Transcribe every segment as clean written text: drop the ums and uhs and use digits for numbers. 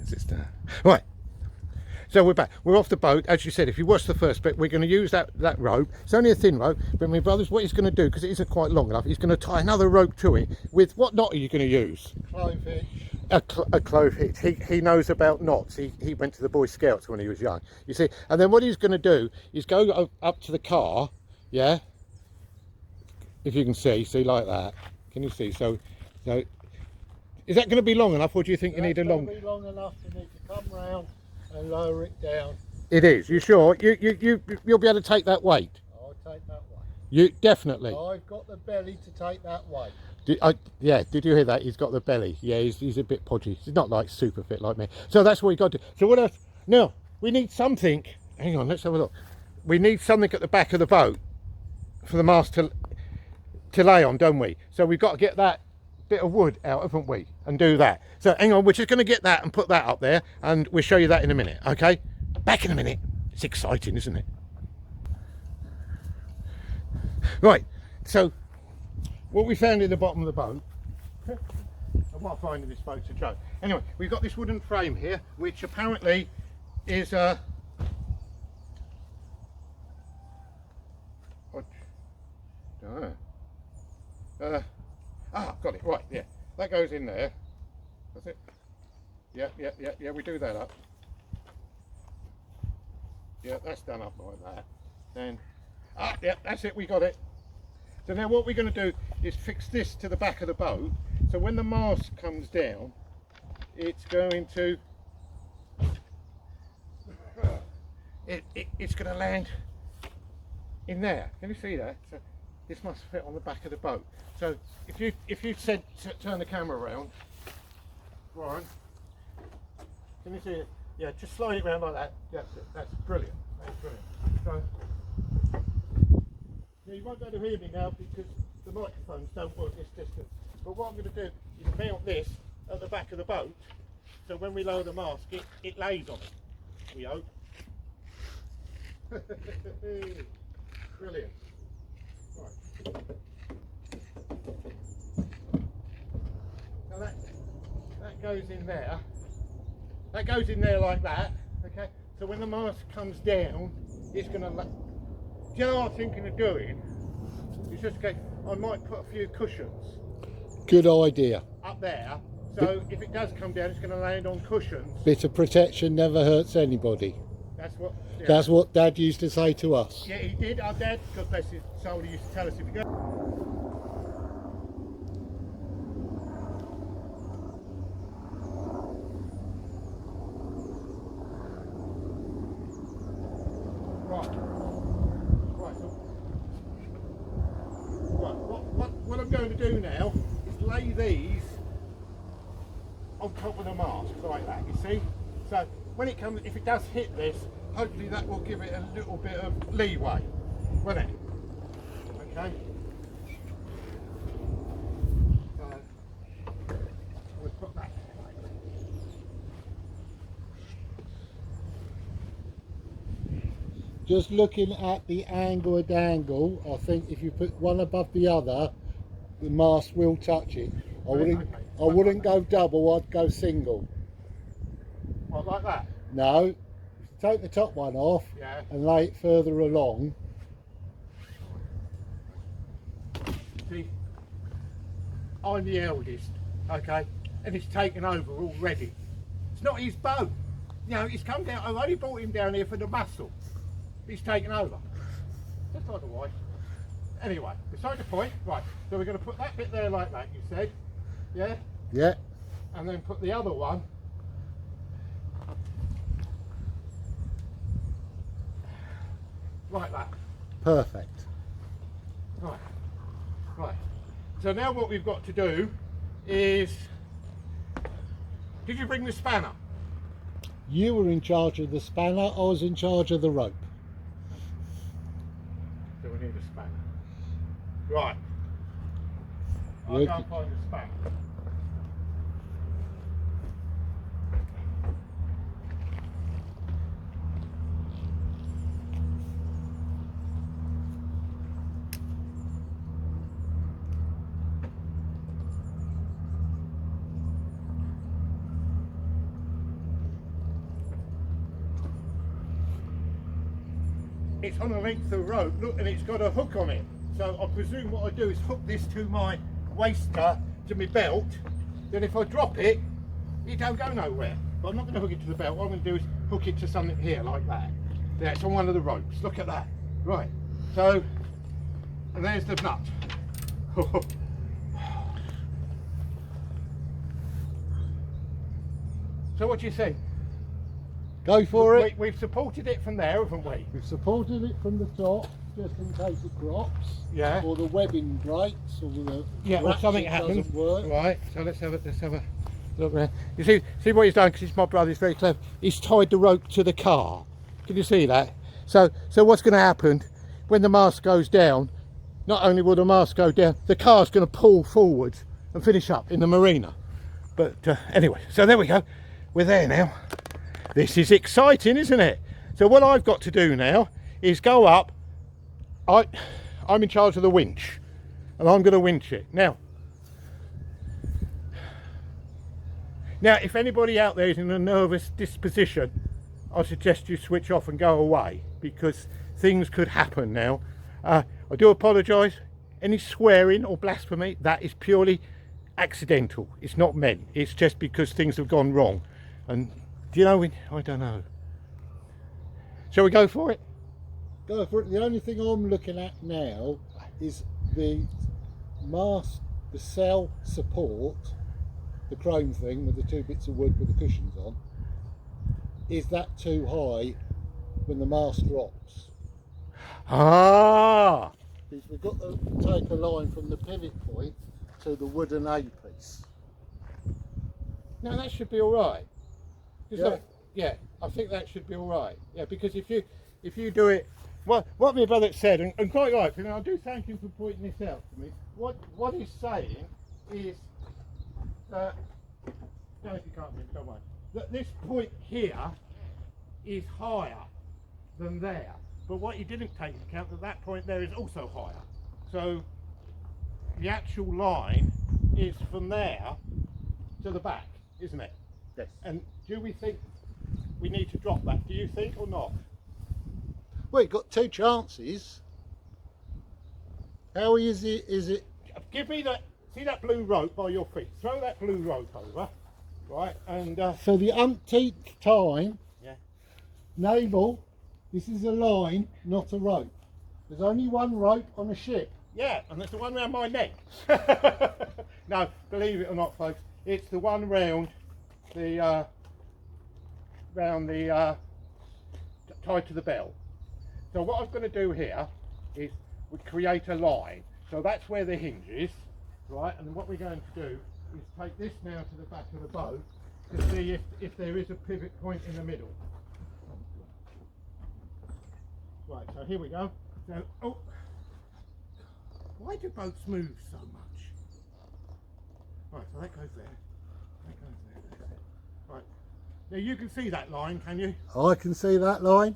as it's done. Right. So we're back. We're off the boat. As you said, if you watch the first bit, we're going to use that rope. It's only a thin rope, but my brother's what he's going to do, because it isn't quite long enough, he's going to tie another rope to it with, what knot are you going to use? Clove hitch. A clove hitch. He knows about knots. He went to the Boy Scouts when he was young, you see. And then what he's going to do is go up to the car, yeah? If you can see like that. Can you see? So is that going to be long enough, or do you think you need a long... It's going to be long enough. You need to come round and lower it down. It is. You sure? You'll be able to take that weight? I'll take that weight. You definitely. I've got the belly to take that weight. Yeah, did you hear that? He's got the belly. Yeah, he's a bit podgy. He's not like super fit like me. So that's what we got to do. So what else? Now, we need something. Hang on, let's have a look. We need something at the back of the boat for the mast to lay on, don't we? So we've got to get that bit of wood out, haven't we? And do that. So hang on, we're just going to get that and put that up there, and we'll show you that in a minute, okay? Back in a minute. It's exciting, isn't it? Right, so what we found in the bottom of the boat, and what I find in this boat's a joke. Anyway, we've got this wooden frame here, which apparently is got it, right, yeah. That goes in there. That's it. Yeah, we do that up. Yeah, that's done up like that. Then, yeah, that's it, we got it. So now what we're going to do is fix this to the back of the boat, so when the mast comes down, it's going to, it's going to land in there. Can you see that? So this must fit on the back of the boat. So if you said turn the camera around, Warren, can you see it? Yeah, just slide it around like that. Yeah, that's brilliant. That's brilliant. So, yeah, you won't be able to hear me now because the microphones don't work this distance. But what I'm going to do is mount this at the back of the boat, so when we lower the mast, it lays on it. We hope. Brilliant. Right. Now that goes in there. That goes in there like that. Okay. So when the mast comes down, it's going to. Do you know what I'm thinking of doing? It's just okay. I might put a few cushions. Good idea. Up there. So if it does come down, it's going to land on cushions. Bit of protection never hurts anybody. That's what. Yeah. That's what Dad used to say to us. Yeah, he did. Our dad, God bless his soul, he used to tell us if you go. What I'm going to do now is lay these on top of the mast like that, you see? So when it comes, if it does hit this, hopefully that will give it a little bit of leeway, won't it? Okay. So we'll put that. Just looking at the angle and dangle, I think if you put one above the other, the mast will touch it. I wouldn't go double, I'd go single. What, like that? No, take the top one off, yeah, and lay it further along. See, I'm the eldest, okay, and he's taken over already. It's not his boat. You know, he's come down, I've only brought him down here for the muscle. He's taken over. Just like a wife. Anyway, beside the point, right, so we're going to put that bit there like that, you said, yeah? Yeah. And then put the other one like that. Perfect. Right, right. So now what we've got to do is, did you bring the spanner? You were in charge of the spanner, I was in charge of the rope. So we need a spanner. Right. I'll go and find the spanner. it's on a length of rope, look, and it's got a hook on it. So I presume what I do is hook this to my waster, to my belt, then if I drop it, it don't go nowhere. But I'm not going to hook it to the belt. What I'm going to do is hook it to something here like that. There, it's on one of the ropes. Look at that. Right. So, and there's the nut. So what do you think? Go for it. We've supported it from there, haven't we? We've supported it from the top, just in case it drops. Yeah. Or the webbing breaks, or the Or something ratchet happens. doesn't work. Right. So let's have a look there. You see what he's done, because he's my brother. He's very clever. He's tied the rope to the car. Can you see that? So what's going to happen when the mast goes down? Not only will the mast go down, the car's going to pull forwards and finish up in the marina. But anyway, so there we go. We're there now. This is exciting, isn't it? So what I've got to do now is go up. I'm in charge of the winch, and I'm going to winch it. Now, if anybody out there is in a nervous disposition, I suggest you switch off and go away, because things could happen now. I do apologise. Any swearing or blasphemy, that is purely accidental. It's not meant. It's just because things have gone wrong. And do you know, I don't know. Shall we go for it? Go for it. The only thing I'm looking at now is the mast, the sail support, the chrome thing with the two bits of wood with the cushions on. Is that too high when the mast drops? Ah! Because we've got to take a line from the pivot point to the wooden A piece. No, that should be all right. Yeah. Yeah, I think that should be all right. Yeah, because if you do it, what my brother said, and quite right, and I do thank him for pointing this out to me. What he's saying is that, no, if you can't read, don't worry, that this point here is higher than there. But what he didn't take into account, that point there is also higher. So the actual line is from there to the back, isn't it? Yes. And do we think we need to drop that? Do you think, or not? Well, you've got two chances. How easy is it? Give me that. See that blue rope by your feet? Throw that blue rope over, right? And For the umpteenth time, yeah. Naval, this is a line, not a rope. There's only one rope on a ship. Yeah, and it's the one round my neck. No, believe it or not, folks, it's the one round the tied to the bell. So what I'm going to do here is we create a line. So that's where the hinge is, right? And what we're going to do is take this now to the back of the boat to see if there is a pivot point in the middle. Right, so here we go. So, oh, why do boats move so much? Right, so that goes there. That goes there. That's it. Right. Now you can see that line, can you? I can see that line.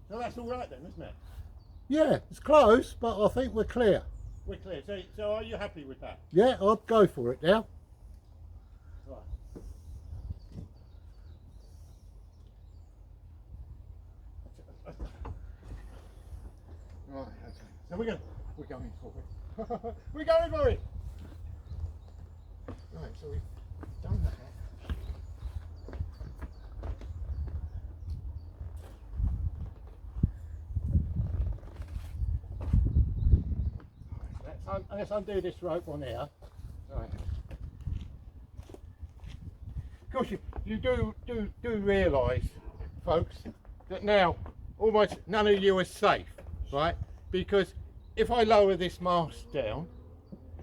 So that's all right then, isn't it? Yeah, it's close, but I think we're clear. We're clear. So are you happy with that? Yeah, I'd go for it now. Right. Right, okay. So we're going for it. We're going for it. Right, so we've done that. Let's undo this rope on here. Right. Of course, you do realise, folks, that now almost none of you are safe, right? Because if I lower this mast down,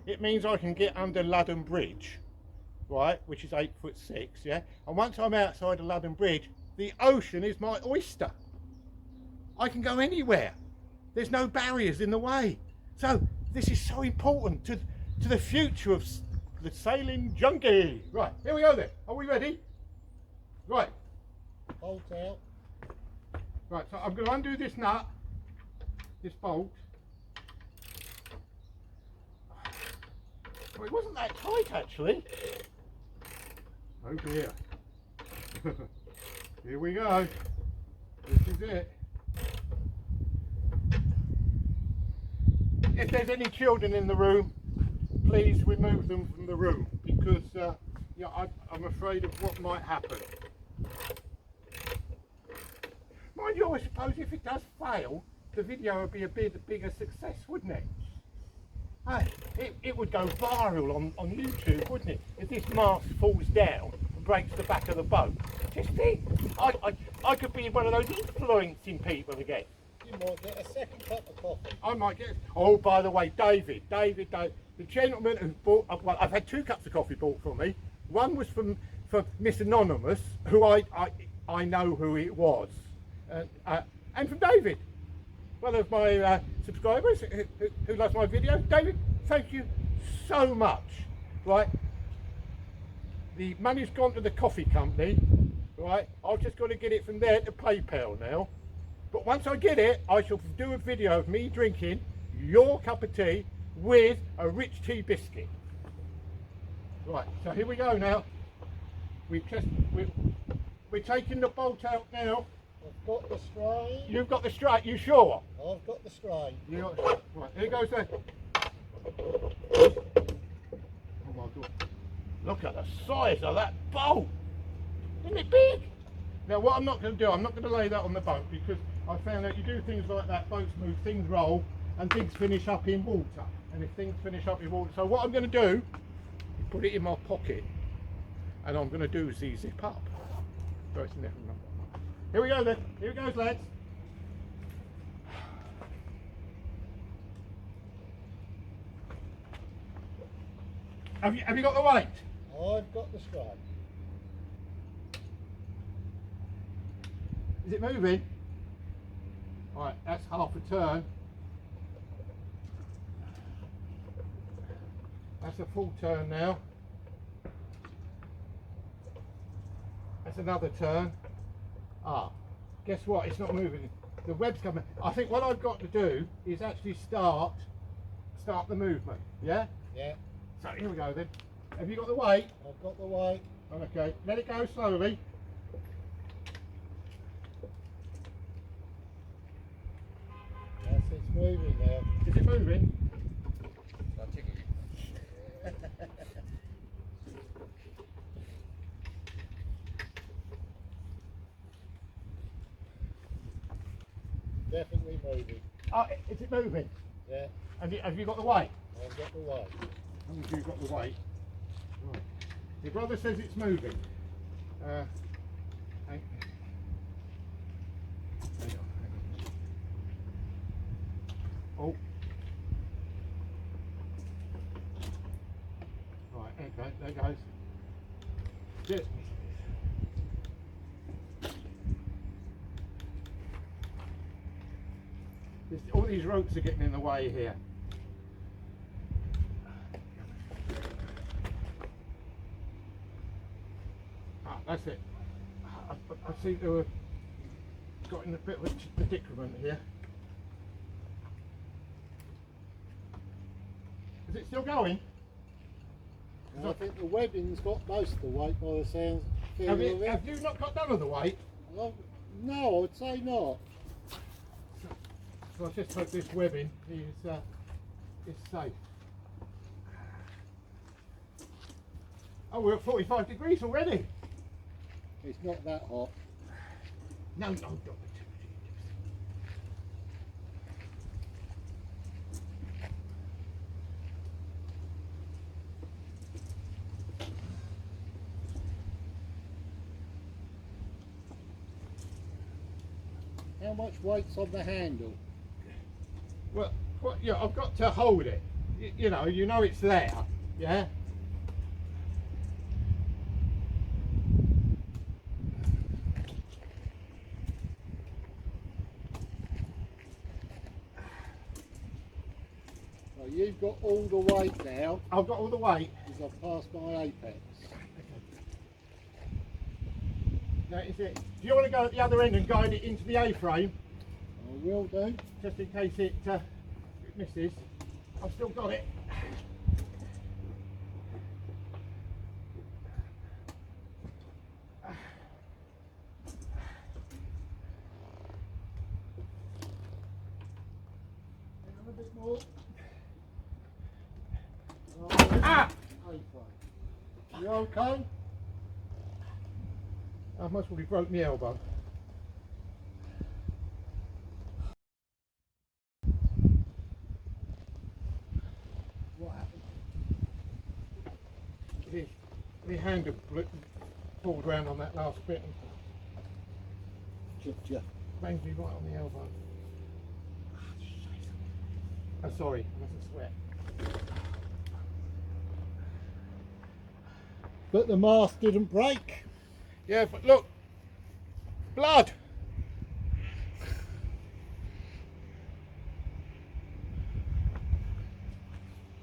it means I can get under Ludden Bridge, right, which is 8'6", yeah. And once I'm outside of Ludden Bridge, the ocean is my oyster. I can go anywhere. There's no barriers in the way. So this is so important to the future of the Sailing Junkie. Right, here we go then. Are we ready? Right. Bolt out. Right, so I'm going to undo this nut, this bolt. Well, it wasn't that tight actually. Oh dear. Here we go. This is it. If there's any children in the room, please remove them from the room because yeah, I'm afraid of what might happen. Mind you, I suppose if it does fail, the video would be a bit bigger success, wouldn't it? Hey, it would go viral on YouTube, wouldn't it? If this mast falls down and breaks the back of the boat. Just think, I could be one of those influencing people again. You might get a second cup of coffee. I might get. Oh, by the way, David, the gentleman who bought. Well, I've had 2 cups of coffee bought for me. One was from Miss Anonymous, who I know who it was, and from David, one of my subscribers who loves my videos. David, thank you so much. Right, the money's gone to the coffee company. Right, I've just got to get it from there to PayPal now. But once I get it, I shall do a video of me drinking your cup of tea with a rich tea biscuit. Right, so here we go now. We're taking the bolt out now. I've got the strain. You've got the straight, you sure? I've got the strain. Right, here goes the... Oh my God. Look at the size of that bolt. Isn't it big? Now what I'm not going to do, I'm not going to lay that on the boat because I found out you do things like that, boats move, things roll, and things finish up in water. And if things finish up in water, so what I'm going to do is put it in my pocket, and I'm going to do is zip up. So it's never enough. Here we go then. Here it goes, lads. Have you got the weight? I've got the strain. Is it moving? Right, that's half a turn. That's a full turn now. That's another turn. Ah, guess what? It's not moving. The web's coming. I think what I've got to do is actually start the movement. Yeah? Yeah. So here we go then. Have you got the weight? I've got the weight. Okay, let it go slowly. Yes, it's moving now. Is it moving? Definitely moving. Oh, is it moving? Yeah. Have you got the weight? I've got the weight. How many have you got the weight? Right. Your brother says it's moving. Hang on. Oh. Right, okay, there it goes. Good. All these ropes are getting in the way here. Ah, that's it. I seem to have got in a bit of a predicament here. Is it still going? And I think the webbing's got most of the weight by the sounds. Have you not got none of the weight? Well, no, I would say not. So I just hope this webbing is safe. Oh, we're at 45 degrees already. It's not that hot. No, don't be too How much weight's on the handle? Well, yeah, I've got to hold it. You know it's there, yeah? Well, you've got all the weight now. I've got all the weight. Because I've passed my apex. Now, is it? Do you want to go at the other end and guide it into the A-frame? I will do. Just in case it misses. I've still got it. Oh. Ah! You okay? I must have broke my elbow. What happened? The handle pulled round on that last bit and Chipped you. banged me right on the elbow. Oh, sorry, I mustn't sweat. But the mast didn't break. Yeah, but look, blood.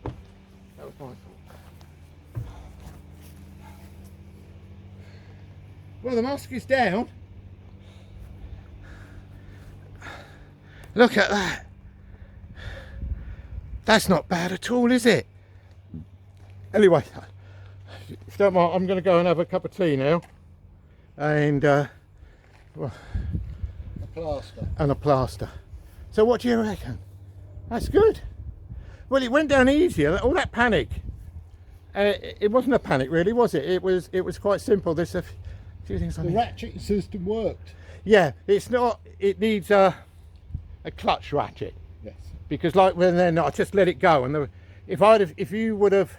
That was my fault. Well, the mask is down. Look at that. That's not bad at all, is it? Anyway, if you don't mind, I'm going to go and have a cup of tea now. And, well, A plaster. and a plaster. So what do you reckon? That's good. Well, it went down easier. All that panic. It wasn't a panic, really, was it? It was quite simple. There's a few things I The need. ratchet system worked. Yeah, it's not. It needs a clutch ratchet, Yes. because like when then I just let it go, and if you would have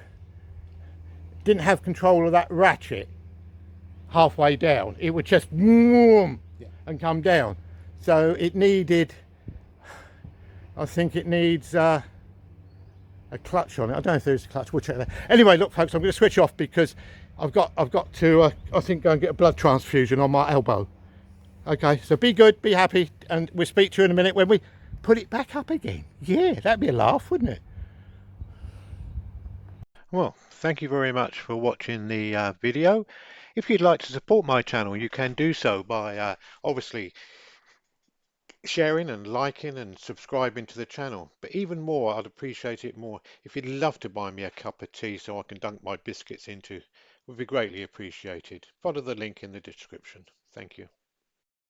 didn't have control of that ratchet halfway down, it would just whoom, Yeah. and come down. So it needed. I think it needs a clutch on it. I don't know if there's a clutch. We'll check that. Anyway, look, folks, I'm going to switch off because I've got to. I think go and get a blood transfusion on my elbow. Okay, so be good, be happy, and we'll speak to you in a minute when we put it back up again. Yeah, that'd be a laugh, wouldn't it? Well, thank you very much for watching the video. If you'd like to support my channel, you can do so by obviously sharing and liking and subscribing to the channel. But even more, I'd appreciate it more if you'd love to buy me a cup of tea so I can dunk my biscuits into. It would be greatly appreciated. Follow the link in the description. Thank you.